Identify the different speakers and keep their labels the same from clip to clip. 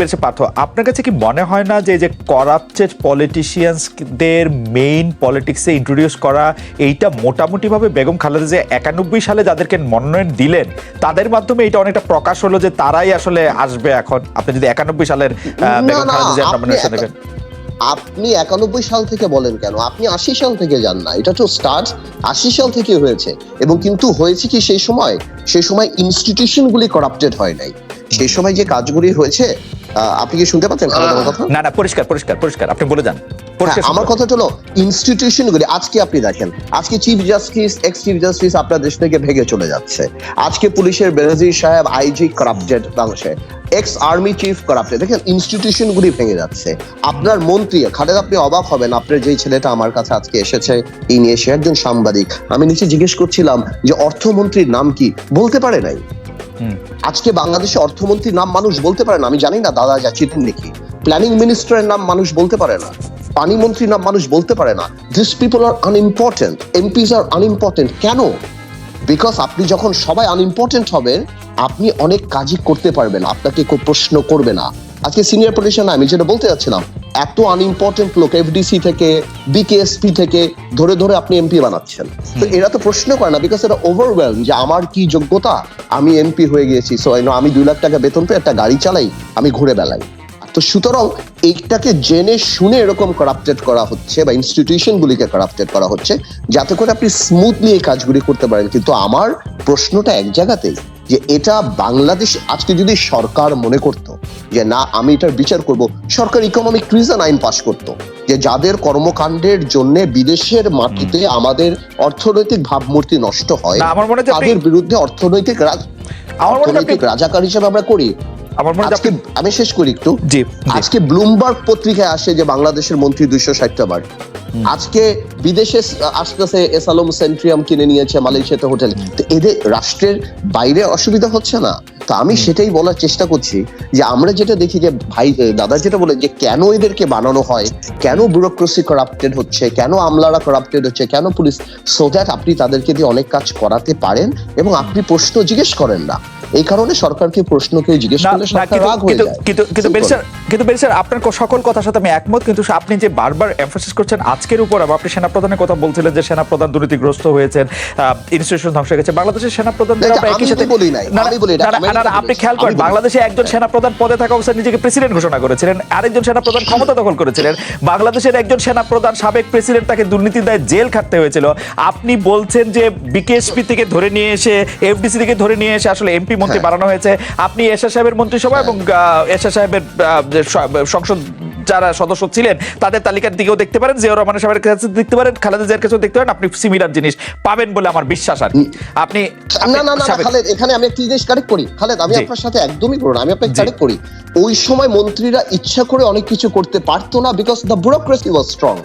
Speaker 1: বেশি পার্থ, আপনার কাছে কি মনে হয় না যে যে করাপ্টেড পলিটিশিয়ানসদের মেইন পলিটিক্সে ইন্ট্রোডিউস করা এইটা মোটামুটিভাবে বেগম খালেদা যে 91 সালে যাদেরকে মনোনয়ন দিলেন তাদের মাধ্যমে এটা অনেকটা প্রকাশ হলো যে তারাই আসলে আসবে এখন? আপনি যদি 91 সালের বেগম খালেদা জিয়ার নমিনেশন দেখেন।
Speaker 2: আপনি 91 সাল থেকে বলেন কেন, আপনি 80 সাল থেকে যান না, এটা তো স্টার্ট 80 সাল থেকে হয়েছে। এবং কিন্তু হয়েছে কি সেই সময় ইনস্টিটিউশন গুলি করাপ্টেড হয় নাই। সেই সময় যে কাজগুলি হয়েছে, আপনি কি শুনতে পাচ্ছেন আমার কথা?
Speaker 1: না, পরিষ্কার আপনি বলে যান।
Speaker 2: আমার কথা হলো ইনস্টিটিউশন গুলি। আজকে আপনি দেখেন, আজকে chief justice, x chief justice আপনার দেশ থেকে ভেঙে চলে যাচ্ছে। আজকে পুলিশের বেনজির সাহেব আইজি করাপ্টেড, বাংলাদেশে এক্স আর্মি চিফ করাপ্টেড। দেখেন ইনস্টিটিউশন গুলি ভেঙে যাচ্ছে। আপনার মন্ত্রী খালেদ, আপনি অবাক হবেন, আপনার যেই ছেলেটা আমার কাছে আজকে এসেছে এই নিয়ে, সে একজন সাংবাদিক। আমি নিচে জিজ্ঞেস করছিলাম যে অর্থমন্ত্রীর নাম কি, বলতে পারে নাই। আজকে বাংলাদেশে অর্থমন্ত্রীর নাম মানুষ বলতে পারে না। আমি জানি না দাদা যাচ্ছিলেন নাকি। প্ল্যানিং মিনিস্টারের নাম মানুষ বলতে পারে না, পানি মন্ত্রীর নাম মানুষ বলতে পারে না। This people are unimportant, MPs are unimportant. কেন? বিকজ আপনি যখন সবাই আনইম্পর্টেন্ট হবেন, আপনি অনেক কাজই করতে পারবেন, আপনাকে কেউ প্রশ্ন করবে না। আজকে সিনিয়র পলিটিশিয়ান, আমি যেটা বলতে যাচ্ছিলাম, এত আনইম্পর্টেন্ট লোক এফডিসি থেকে বিকেএসপি থেকে ধরে ধরে আপনি এমপি বানাচ্ছেন। তো এরা তো প্রশ্ন করে না, বিকজ এটা ওভারওয়েলম যে আমার কি যোগ্যতা, আমি এমপি হয়ে গিয়েছি, সো আমি 2 লাখ টাকা বেতন পেয়ে একটা গাড়ি চালাই, আমি ঘুরে বেড়াই। তো সুতরাং এইটাকে জেনে শুনে এরকম করাপ্টেড করা হচ্ছে, বা ইনস্টিটিউশন গুলিকে করাপ্টেড করা হচ্ছে, যাতে করে আপনি স্মুথলি এই কাজগুলি করতে পারেন। কিন্তু আমার প্রশ্নটা এক জায়গাতেই, যে এটা বাংলাদেশ আজকে যদি সরকার মনে করতো যে না আমি এটার বিচার করব, সরকার ইকোনমিক ট্রিজন আইন পাশ করতো, যে যাদের কর্মকাণ্ডের জন্য বিদেশের মাটিতে আমাদের অর্থনৈতিক ভাবমূর্তি নষ্ট হয়, তাদের বিরুদ্ধে অর্থনৈতিক রাজাকার হিসেবে আমরা করি। আমি শেষ করি একটু। আজকে ব্লুমবার্গ পত্রিকায় আসে যে বাংলাদেশের মন্ত্রী 260টা বাড়ি। আজকে বিদেশে আসতেছে এসালম সেন্ট্রিয়াম কিনে নিয়েছে মালয়েশিয়াতে হোটেল। তো এদের রাষ্ট্রের বাইরে অসুবিধা হচ্ছে না? তো আমি সেটাই বলার চেষ্টা করছি যে আমরা যেটা দেখি যে ভাই দাদা যেটা বলে যে কেন এদেরকে বানানো হয়, কেন ব্যুরোক্রেসি করাপ্টেড হচ্ছে, কেন আমলারা করাপ্টেড হচ্ছে, কেন পুলিশ, সো দ্যাট আপনি তাদেরকে দিয়ে অনেক কাজ করাতে পারেন এবং আপনি প্রশ্ন জিজ্ঞেস করেন না। এই কারণে সরকারকে প্রশ্নকে জিজ্ঞেস করলে সরকার রাগ হয়ে যায়।
Speaker 1: কিন্তু বেরিস্টার আপনার সকল কথার সাথে আমি একমত, কিন্তু আপনি যে বারবার এমফাসিস করছেন আজকের উপর, আপনি সেনাপ্রধানের কথা বলছিলেন যে সেনাপ্রধান দুর্নীতিগ্রস্ত হয়েছেন, ইনস্টিটিউশন ধ্বংস হয়ে গেছে। বাংলাদেশের সেনাপ্রধানদের আমরা একই সাথে বলি নাই, আপনি খেয়াল করেন বাংলাদেশে একজন সেনাপ্রধান পদে থাকা অবস্থায় নিজেকে প্রেসিডেন্ট ঘোষণা করেছিলেন, আরেকজন সেনাপ্রধান ক্ষমতা দখল করেছিলেন। বাংলাদেশের একজন সেনাপ্রধান সাবেক প্রেসিডেন্ট, তাকে দুর্নীতির দায়ে জেল খাটতে হয়েছিল। আপনি বলছেন যে বিকেএসপি থেকে ধরে নিয়ে এসে, এফডিসি থেকে ধরে নিয়ে এসে আসলে এমপি মন্ত্রী বানানো হয়েছে। আপনি এরশাদ সাহেবের মন্ত্রিসভা এবং এরশাদ সাহেবের সংসদ যারা সদস্য ছিলেন তাদের তালিকার দিকেও দেখতে পারেন, জিয়াউর রহমানের সাহেবের কাছে দেখতে পারেন, খালেদা জিয়ার কাছেও দেখতে পারেন, আপনি সিমিলার জিনিস পাবেন বলে আমার বিশ্বাস। আর আপনি
Speaker 2: না খালেদ, এখানে আমি একটা জিনিস কারেক্ট করি। খালেদ, আমি আপনার সাথে একদমই করব না, আমি আপনাকে কারেক্ট করি। ওই সময় মন্ত্রীরা ইচ্ছা করে অনেক কিছু করতে পারতো না, because the bureaucracy was strong.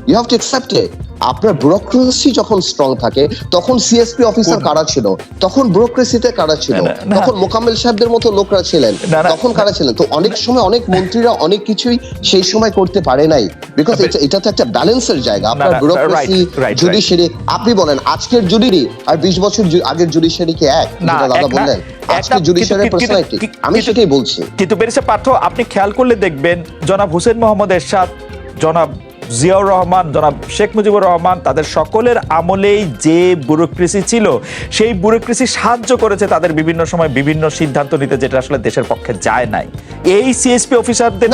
Speaker 2: You have to accept it. আপনার ব্যুরোক্রেসি যখন স্ট্রং থাকে, তখন সিএসপি অফিসার কারা ছিল, তখন ব্যুরোক্রেসিতে কারা ছিল, তখন মোকাম্মেল সাহেবদের মতো লোকরা ছিলেন, তখন কারা ছিলেন। তো অনেক সময় অনেক মন্ত্রীরা অনেক কিছুই সেই সময় করতে পারে নাই, বিকজ এটা তো একটা ব্যালেন্সের জায়গা। আপনার ব্যুরোক্রেসি, জুডিশিয়ারি, আপনি বলেন আজকের জুডিশিয়ারি আর 20 বছর আগের জুডিশিয়ারি কি এক? দাদা বললেন আজকে জুডিশিয়ারির পার্সোনালিটি, আমি সেটাই বলছি।
Speaker 1: কিন্তু বেরিস্টার পার্থ, আপনি খেয়াল করলে দেখবেন জনাব হোসেন মোহাম্মদ এরশাদ, জনাব জিয়াউর রহমান, জনাব শেখ মুজিবুর রহমান, তাদের সকলের আমলেই যে ব্যুরোক্রেসি ছিল, সেই ব্যুরোক্রেসি সাহায্য করেছে তাদের বিভিন্ন সময় বিভিন্ন সিদ্ধান্ত নিতে, যেটা আসলে দেশের পক্ষে যায় নাই। এই সিএসপি অফিসারদের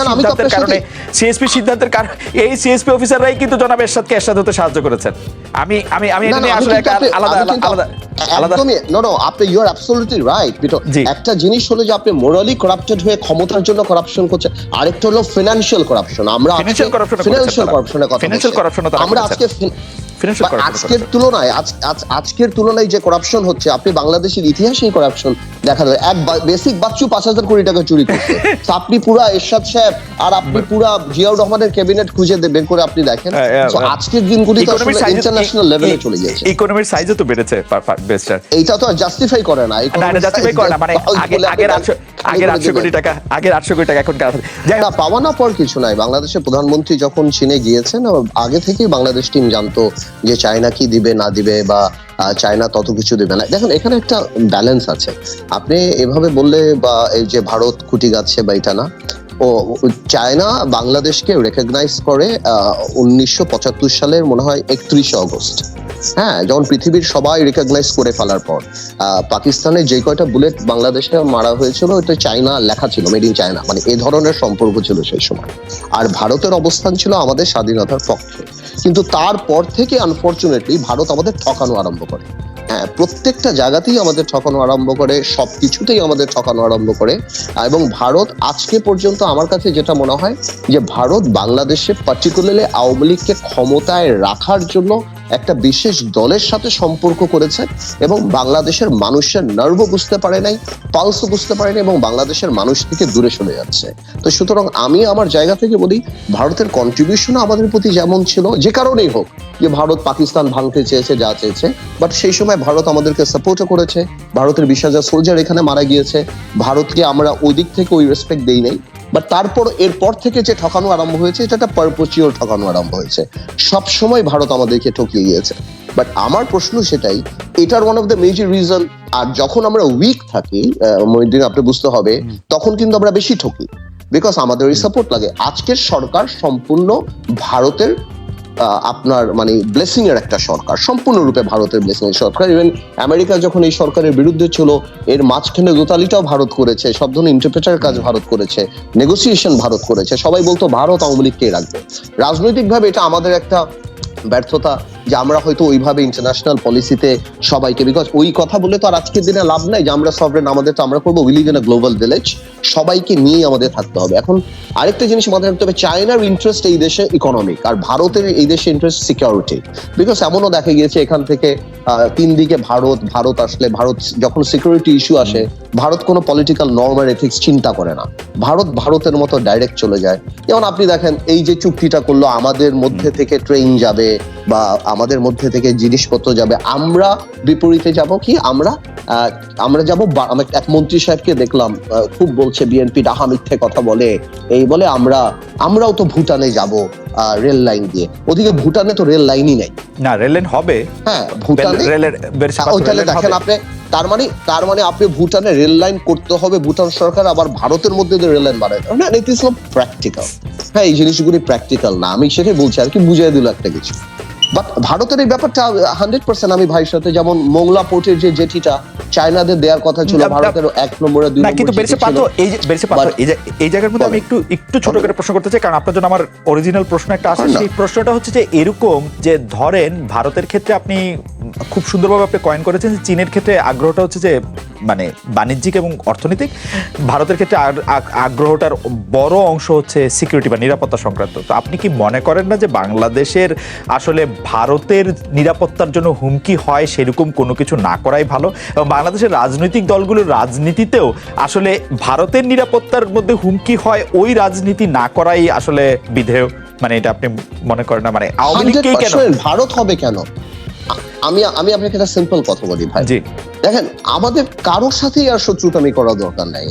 Speaker 1: সিদ্ধান্তের কারণে, এই সিএসপি অফিসাররাই কিন্তু জনাব এরশাদকে এরশাদ হতে সাহায্য করেছেন। আমি এটা নিয়ে আসলে
Speaker 2: একটা জিনিস হলো যে আপনি মোরালি করাপ্টেড হয়ে ক্ষমতার জন্য করাপশন করছেন, আরেকটা হলো ফিনান্সিয়াল করাপশন। আমরা আজকের তুলনায় যে করাপশন হচ্ছে, আপনি বাংলাদেশের ইতিহাসে করাপশন দেখা যায়। এক বেসিক বাচ্চু 5,000 কোটি টাকা চুরি করছে। আপনি পুরা এরশাদ সাহেব আর আপনি পুরা জিয়াউর রহমানের ক্যাবিনেট খুঁজে বের করে আপনি দেখেন, আজকের দিনগুলি তো আসলে ইন্টারন্যাশনাল লেভেলে চলে গেছে।
Speaker 1: ইকোনমির সাইজও তো বেড়েছে।
Speaker 2: এইটা তো জাস্টিফাই করে না,
Speaker 1: জাস্টিফাই করে না। মানে আগের 800 কোটি টাকা এখন
Speaker 2: পাওয়া না পর কিছু নাই। বাংলাদেশের প্রধানমন্ত্রী যখন চীনে গিয়েছেন, আগে থেকেই বাংলাদেশ টিম জানতো যে চায়না কি দিবে না দিবে, বা চায়না তত কিছু দেবে না। দেখেন এখানে একটা ব্যালেন্স আছে। আপনি এভাবে বললে বা এই যে ভারত খুঁটি গাচ্ছে বা এটা না, চায়না বাংলাদেশকে রেকগনাইজ করে 1975 সালের মনে হয় 31 অগস্ট। হ্যাঁ, যখন পৃথিবীর সবাই রেকগনাইজ করে ফেলার পর পাকিস্তানে যে কয়টা বুলেট বাংলাদেশে মারা হয়েছিল ওটা চায়না লেখা ছিল, মেড ইন চায়না, মানে এই ধরনের সম্পর্ক ছিল সেই সময়। আর ভারতের অবস্থান ছিল আমাদের স্বাধীনতার পক্ষে। কিন্তু তারপর থেকে আনফরচুনেটলি ভারত আমাদের ঠকানো আরম্ভ করে। হ্যাঁ, প্রত্যেকটা জায়গাতেই আমাদের ঠকানো আরম্ভ করে, সবকিছুতেই আমাদের ঠকানো আরম্ভ করে। এবং ভারত আজকে পর্যন্ত আমার কাছে যেটা মনে হয় যে ভারত বাংলাদেশে পার্টিকুলারলি আওয়ামী লীগকে ক্ষমতায় রাখার জন্য একটা বিশেষ দলের সাথে সম্পর্ক করেছে এবং বাংলাদেশের মানুষের নার্ভও বুঝতে পারে নাই, পালসও বুঝতে পারে নাই এবং বাংলাদেশের মানুষ থেকে দূরে সরে যাচ্ছে। তো সুতরাং আমি আমার জায়গা থেকে বলি, ভারতের কন্ট্রিবিউশন আমাদের প্রতি যেমন ছিল, যে কারণেই হোক, যে ভারত পাকিস্তান ভাঙতে চেয়েছে, যা চেয়েছে, বাট সেই সময় ভারত আমাদেরকে সাপোর্টও করেছে। ভারতের 20,000 সোলজার এখানে মারা গিয়েছে, ভারতকে আমরা ওই দিক থেকে ওই রেসপেক্ট দেই নাই। বাট তারপর এরপর থেকে যে ঠকানো আরম্ভ হয়েছে, এটা একটা পারপোচিওর ঠকানো আরম্ভ হয়েছে। সবসময় ভারত আমাদেরকে ঠকিয়ে গিয়েছে। বাট আমার প্রশ্ন সেটাই, এটার one of the major reason. আর যখন আমরা উইক থাকি, মহিউদ্দিন আপনি বুঝতে হবে, তখন কিন্তু আমরা বেশি ঠকি, বিকজ আমাদের এই সাপোর্ট লাগে। আজকের সরকার সম্পূর্ণ ভারতের আপনার মানে ব্লেসিং এর একটা সরকার, সম্পূর্ণরূপে ভারতের ব্লেসিং এর সরকার। ইভেন আমেরিকা যখন এই সরকারের বিরুদ্ধে ছিল, এর মাঝখানে দোতালিটাও ভারত করেছে, সব ধরনের ইন্টারপ্রেটার কাজ ভারত করেছে, নেগোসিয়েশন ভারত করেছে। সবাই বলতো ভারত আওয়ামী লীগকে রাখবে। রাজনৈতিকভাবে এটা আমাদের একটা ব্যর্থতা যে আমরা হয়তো ওইভাবে ইন্টারন্যাশনাল পলিসিতে সবাইকে, বিকজ ওই কথা বলে তো আর আজকের দিনে লাভ নাই যে আমরা সভরেন, আমাদের তো আমরা করবো, we live in a global village, সবাইকে নিয়ে আমাদের থাকতে হবে। এখন আরেকটা জিনিস মাথায় রাখতে হবে, চায়নার ইন্টারেস্ট এই দেশে ইকোনমিক, আর ভারতের এই দেশে ইন্টারেস্ট সিকিউরিটি। বিকজ এমনও দেখা গিয়েছে এখান থেকে 3 দিকে ভারত আসলে, ভারত যখন সিকিউরিটি ইস্যু আসে, ভারত কোনো পলিটিক্যাল নর্ম আর এথিক্স চিন্তা করে না, ভারতের মতো ডাইরেক্ট চলে যায়। যেমন আপনি দেখেন এই যে চুক্তিটা করলো, আমাদের মধ্যে থেকে ট্রেন যাবে বা আমাদের মধ্যে থেকে জিনিসপত্র যাবে, আমরা বিপরীতে যাব কি, আমরা যাব। এক মন্ত্রী সাহেবকে দেখলাম খুব বলছে বিএনপি ডাহা মিথ্যে কথা বলে, এই বলে আমরাও তো ভুটানে যাব রেল লাইন দিয়ে। ওদিকে ভুটানে তো রেল লাইনই নেই।
Speaker 1: না, রেল লাইন হবে।
Speaker 2: হ্যাঁ, ভুটানে ওইখানে দেখেন আপনি, তার মানে আপনি ভুটানে রেল লাইন করতে হবে, ভুটান সরকার আবার ভারতের মধ্যে রেল লাইন বানায় না, ইট ইজ নট প্র্যাকটিক্যাল। হ্যাঁ, এই জিনিসগুলি প্র্যাকটিক্যাল না, আমি সেটাই বলছি আর কি, বুঝিয়ে দিল একটা কিছু। বাট ভারতের এই ব্যাপারটা 100% আমি ভাইয়ের সাথে, যেমন মোংলা পোর্টের যে জেটিটা চায়নাদের দেওয়ার কথা ছিল, ভারতের 1 নম্বরে 2 নম্বরে।
Speaker 1: কিন্তু এই জায়গার মধ্যে আমি একটু ছোট করে প্রশ্ন করতে চাই, কারণ আপনার জন্য আমার অরিজিনাল প্রশ্ন একটা আছে। সেই প্রশ্নটা হচ্ছে যে এরকম যে ধরেন ভারতের ক্ষেত্রে আপনি খুব সুন্দরভাবে আপনি কয়েন করেছেন যে চীনের ক্ষেত্রে আগ্রহটা হচ্ছে যে মানে বাণিজ্যিক এবং অর্থনৈতিক, ভারতের ক্ষেত্রে আগ্রহটার বড় অংশ হচ্ছে সিকিউরিটি বা নিরাপত্তা সংক্রান্ত। তো আপনি কি মনে করেন না যে বাংলাদেশের আসলে ভারতের নিরাপত্তার জন্য হুমকি হয় সেরকম কোনো কিছু না করাই ভালো, এবং বাংলাদেশের রাজনৈতিক দলগুলোর রাজনীতিতেও আসলে ভারতের নিরাপত্তার মধ্যে হুমকি হয়, ওই রাজনীতি না করাই আসলে বিধেয়? মানে এটা আপনি মনে করেন না, মানে আওয়ামী লীগকেই কেন
Speaker 2: ভারত হবে কেন? আমি আপনাকে একটা সিম্পল কথা বলি ভাই, দেখেন আমাদের কারোর সাথেই আর শত্রুতামি করার দরকার নাই।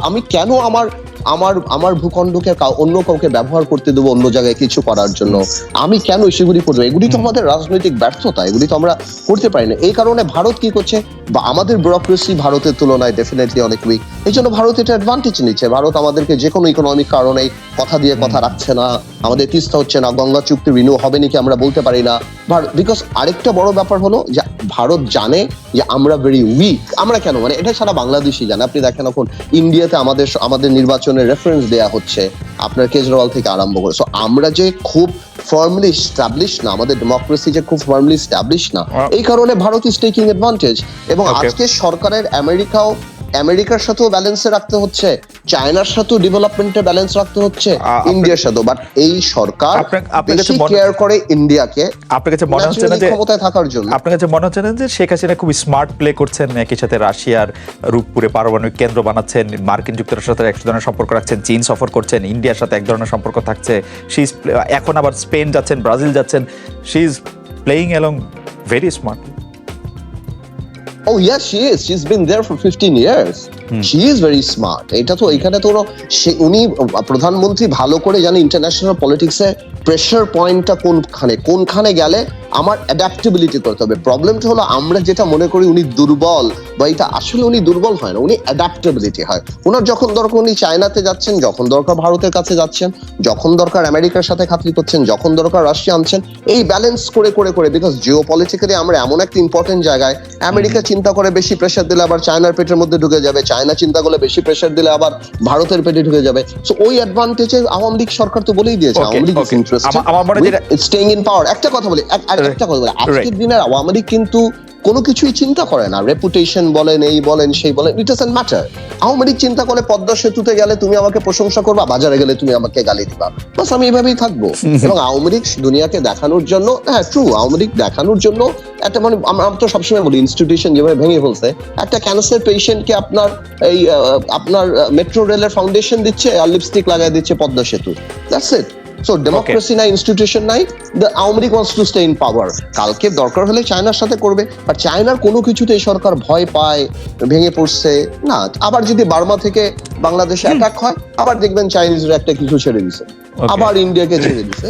Speaker 2: আমি কেন আমার ভূখণ্ডকে অন্য কাউকে ব্যবহার করতে দেবো অন্য জায়গায় কিছু করার জন্য? আমি কেন সেগুলি করবো? এগুলি তো আমাদের রাজনৈতিক ব্যর্থতা, এগুলি তো আমরা করতে পারি না। এই কারণে ভারত কি করছে, বা আমাদের ব্যুরোক্রেসি ভারতের তুলনায় ডেফিনেটলি অনেক উইক, এই জন্য ভারত এটা অ্যাডভান্টেজ নিচ্ছে। ভারত আমাদেরকে যে কোনো ইকোনমিক কারণে কথা দিয়ে কথা রাখছে না, আমাদের তিস্তা হচ্ছে না, গঙ্গা চুক্তি রিনিউ হবে নাকি আমরা বলতে পারি না। বিকজ আরেকটা বড় ব্যাপার হলো যে ভারত জানে যে আমরা ভেরি উইক। আমরা কেন, মানে এটা সারা বাংলাদেশই জানে। আপনি দেখেন এখন ইন্ডিয়াতে আমাদের নির্বাচনের রেফারেন্স দেয়া হচ্ছে আপনার কেজরিওয়াল থেকে আরম্ভ করে। সো আমরা যে খুব ফার্মলি এস্টাবলিশ না, আমাদের ডেমোক্রেসি যে খুব ফার্মলি এস্টাবলিশ না, এই কারণে ভারত ইজ টেকিং অ্যাডভান্টেজ। এবং আজকে সরকারের আমেরিকার সাথেও ব্যালেন্সে রাখতে হচ্ছে, চায়নার সাথেও ডেভেলপমেন্টে ব্যালেন্স রাখতে হচ্ছে, ইন্ডিয়ার সাথেও। বাট এই সরকার বেশি কেয়ার করে ইন্ডিয়াকে। আপনার কাছে মনে হচ্ছে না যে ক্ষমতায় থাকার জন্য,
Speaker 1: আপনার কাছে মনে হচ্ছে না যে শেখ হাসিনা খুব স্মার্ট প্লে করছেন, একই সাথে রাশিয়ার রূপপুরে পারমাণবিক কেন্দ্র বানাচ্ছেন, মার্কিন যুক্তরাষ্ট্রের সাথে এক ধরনের সম্পর্ক রাখছেন, চীন সফর করছেন, ইন্ডিয়ার সাথে এক ধরনের সম্পর্ক থাকছে, এখন আবার স্পেন যাচ্ছেন, ব্রাজিল যাচ্ছেন, she is playing along very smart.
Speaker 2: Oh yes, she is. She's been there for 15 years. She is very smart. এটা তো এখানে তো উনি প্রধানমন্ত্রী ভালো করে জানে ইন্টারন্যাশনাল পলিটিক্সে প্রেসার পয়েন্টটা কোনখানে গেলে আমার অ্যাডাপ্টেবিলিটি করতে হবে। প্রবলেমটা হলো আমরা যেটা মনে করি উনি দুর্বল, বা এটা আসলে উনি দুর্বল হয় না, উনি অ্যাডাপ্টেবিলিটি হয়। ওনার যখন দরকার উনি চায়নাতে যাচ্ছেন, যখন দরকার ভারতের কাছে যাচ্ছেন, যখন দরকার আমেরিকার সাথে খাতির করছেন, যখন দরকার রাশিয়া আনছেন। এই ব্যালেন্স করে করে করে, বিকজ জিও পলিটিক্যালি আমরা এমন একটা ইম্পর্টেন্ট জায়গায়, আমেরিকা চিন্তা করে বেশি প্রেশার দিলে আবার চায়নার পেটের মধ্যে ঢুকে যাবে, চায়না চিন্তা করলে বেশি প্রেশার দিলে আবার ভারতের পেটে ঢুকে যাবে। সো ওই অ্যাডভান্টেজে আওয়ামী লীগ সরকার তো বলেই দিয়েছে Awami League is interested staying in পাওয়ার। একটা কথা বলি, একটা কথা বলি, আজকের দিনের আওয়ামী লীগ কিন্তু কোনো কিছুই চিন্তা করে না, রেপুটেশন বলেন, এই বলেন, সেই বলেন, it doesn't matter. Awami League চিন্তা করে পদ্মা সেতুতে গেলে তুমি আমাকে প্রশংসা করবা, বাজারে গেলে তুমি আমাকে গালি দিবা, বাস আমি এইভাবেই থাকবো। এবং আওয়ামী লীগ দুনিয়াকে দেখানোর জন্য, হ্যাঁ ট্রু, আওয়ামী লীগ দেখানোর জন্য একটা, মানে আমরা তো সবসময় বলি ইনস্টিটিউশন যেভাবে ভেঙে ফেলছে, একটা ক্যান্সার পেশেন্টকে আপনার এই আপনার মেট্রো রেলের ফাউন্ডেশন দিচ্ছে আর লিপস্টিক লাগাই দিচ্ছে পদ্মা সেতু, দ্যাটস ইট। সো ডেমোক্রেসি নাই, ইনস্টিটিউশন নাই, the Awami League wants to stay in পাওয়ার। কালকে দরকার হলে চায়নার সাথে করবে, আর চায়নার কোনো কিছুতে এই সরকার ভয় পায়, ভেঙে পড়ছে না। আবার যদি বার্মা থেকে বাংলাদেশে অ্যাটাক হয়, আবার দেখবেন চাইনিজরা একটা কিছু ছেড়ে দিছে, আবার ইন্ডিয়াকে ছেড়ে দিছে।